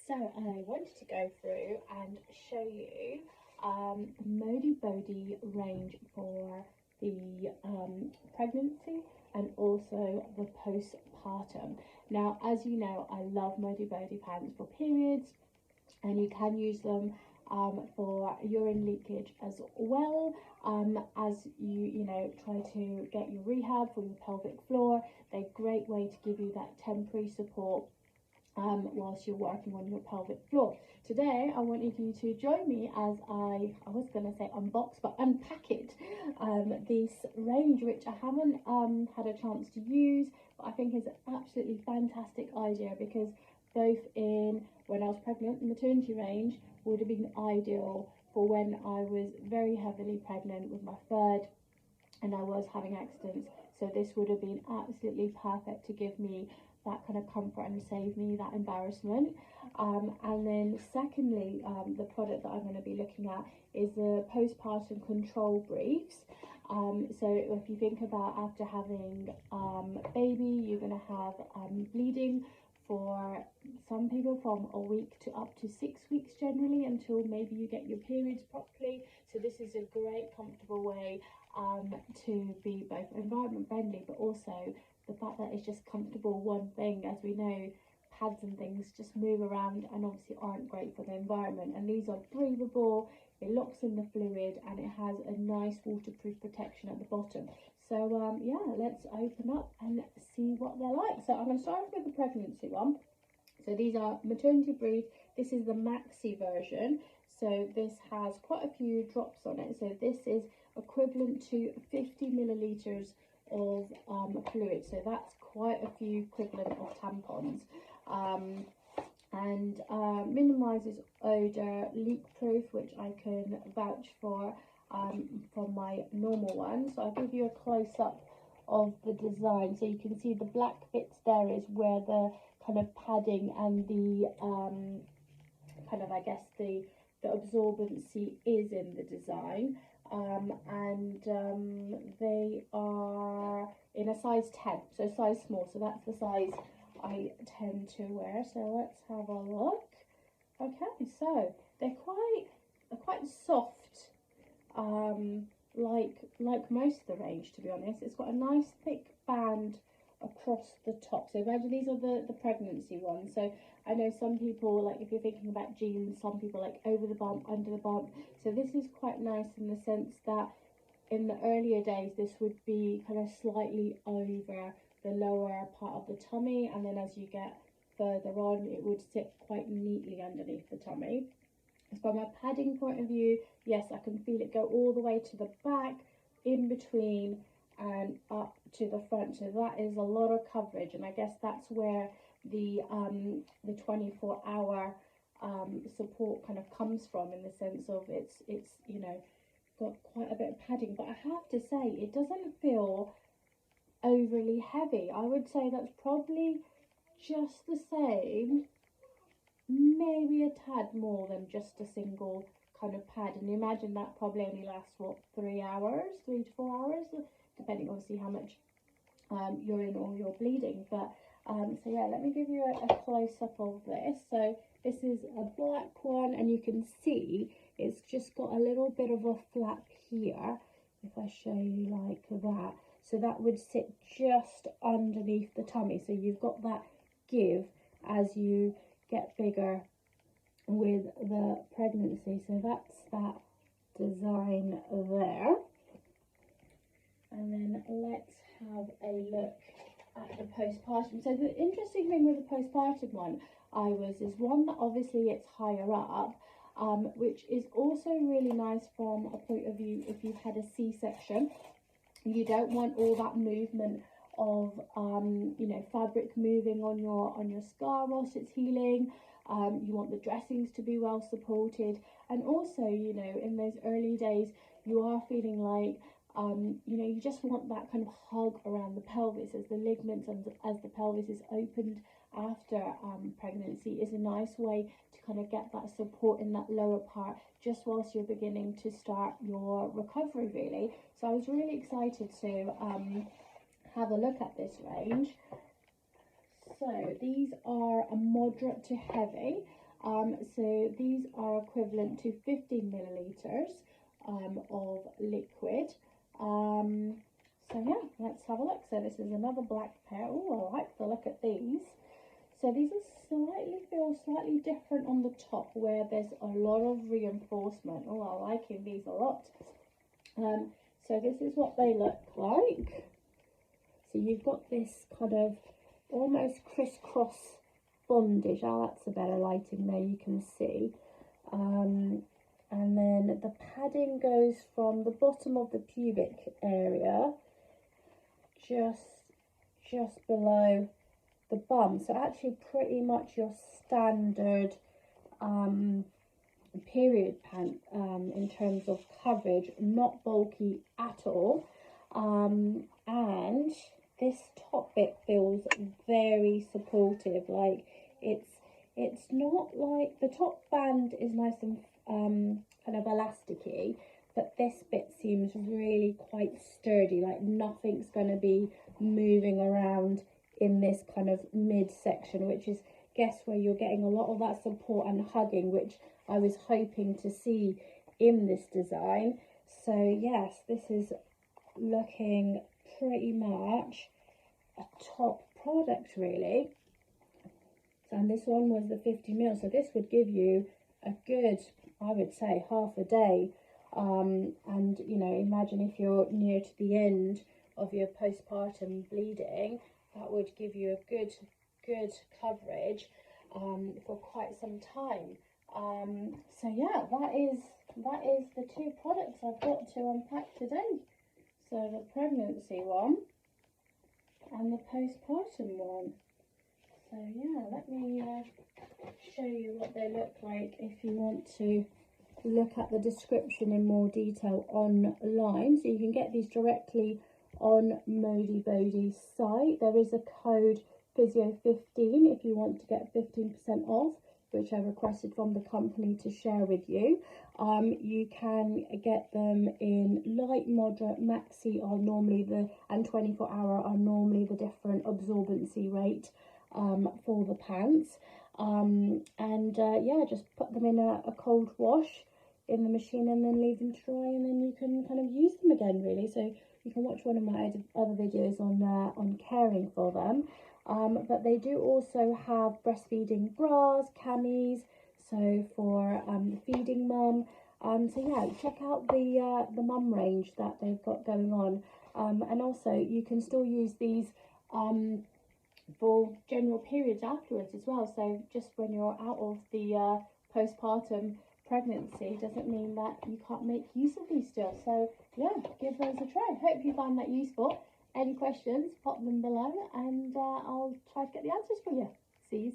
So I wanted to go through and show you the Modibodi range for the pregnancy and also the postpartum. Now, as you know, I love Modibodi pants for periods, and you can use them for urine leakage as well, as you try to get your rehab for your pelvic floor. They're a great way to give you that temporary support whilst you're working on your pelvic floor. Today I wanted you to join me as I was going to say unbox, but unpack it, this range which I haven't had a chance to use, but I think is an absolutely fantastic idea, because both in when I was pregnant, the maternity range would have been ideal for when I was very heavily pregnant with my third and I was having accidents. So this would have been absolutely perfect to give me that kind of comfort and save me that embarrassment. And then secondly, the product that I'm going to be looking at is the postpartum control briefs. So if you think about after having a baby, you're going to have bleeding for some people from a week to up to 6 weeks generally, until maybe you get your periods properly. So this is a great comfortable way to be both environment friendly, but also the fact that it's just comfortable. One thing, as we know, pads and things just move around and obviously aren't great for the environment, and these are breathable, it locks in the fluid, and it has a nice waterproof protection at the bottom. So yeah, let's open up and see what they're like. So I'm going to start off with the pregnancy one. So these are maternity brief. This is the maxi version, so this has quite a few drops on it. So this is equivalent to 50 milliliters of fluid, so that's quite a few equivalent of tampons, and minimizes odor, leak proof, which I can vouch for from my normal one. So I'll give you a close-up of the design. So you can see the black bits there is where the kind of padding and the kind of, I guess, the absorbency is in the design. And they are in a size 10, so size small, so that's the size I tend to wear. So let's have a look. Okay, so they're quite soft, like most of the range, to be honest. It's got a nice thick band across the top. So imagine these are the pregnancy ones. So I know some people, like if you're thinking about jeans, some people like over the bump, under the bump. So this is quite nice in the sense that in the earlier days this would be kind of slightly over the lower part of the tummy, and then as you get further on it would sit quite neatly underneath the tummy. From a padding point of view, yes, I can feel it go all the way to the back, in between and up to the front. So that is a lot of coverage, and I guess that's where the 24-hour support kind of comes from, in the sense of it's got quite a bit of padding. But I have to say, it doesn't feel overly heavy. I would say that's probably just the same, maybe a tad more than just a single kind of pad. And imagine that probably only lasts, what, 3 hours, 3 to 4 hours, depending obviously how much urine or you're bleeding. But so yeah, let me give you a close-up of this. So this is a black one, and you can see it's just got a little bit of a flap here, if I show you like that. So that would sit just underneath the tummy, so you've got that give as you get bigger with the pregnancy. So that's that design there. And then let's have a look at the postpartum. So the interesting thing with the postpartum one is one that obviously it's higher up, which is also really nice from a point of view if you've had a C-section. You don't want all that movement of fabric moving on your scar whilst it's healing. You want the dressings to be well supported, and also in those early days you are feeling like you just want that kind of hug around the pelvis, as the ligaments and as the pelvis is opened after pregnancy is a nice way to kind of get that support in that lower part just whilst you're beginning to start your recovery, really. So I was really excited to have a look at this range. So these are a moderate to heavy. So these are equivalent to 15 millilitres of liquid. So yeah, let's have a look. So this is another black pair. Oh, I like the look at these. So these are feel slightly different on the top, where there's a lot of reinforcement. Oh, I'm liking these a lot. So this is what they look like. So you've got this kind of almost crisscross bondage. Oh, that's a better lighting there, you can see. And then the padding goes from the bottom of the pubic area just below the bum. So actually pretty much your standard period pant in terms of coverage, not bulky at all. And this top bit feels very supportive. Like it's not like the top band is nice and kind of elasticy, but this bit seems really quite sturdy, like nothing's going to be moving around in this kind of midsection, which is where you're getting a lot of that support and hugging, which I was hoping to see in this design. So yes, this is looking pretty much a top product really. And this one was the 50 ml, so this would give you a good, I would say, half a day. And you know, imagine if you're near to the end of your postpartum bleeding, that would give you a good coverage for quite some time. So yeah, that is the two products I've got to unpack today. So the pregnancy one and the postpartum one. So yeah, let me show you what they look like if you want to look at the description in more detail online. So you can get these directly on Modibodi's site. There is a code physio15 if you want to get 15% off, which I requested from the company to share with you. You can get them in light, moderate, maxi are normally and 24-hour are normally the different absorbency rate for the pants. Yeah, just put them in a cold wash in the machine and then leave them to dry, and then you can kind of use them again really. So you can watch one of my other videos on caring for them. But they do also have breastfeeding bras, camis, so for feeding mum. So yeah, check out the mum range that they've got going on. And also you can still use these for general periods afterwards as well. So just when you're out of the postpartum pregnancy doesn't mean that you can't make use of these still. So yeah, give those a try. Hope you find that useful. Any questions, pop them below and I'll try to get the answers for you. See you soon.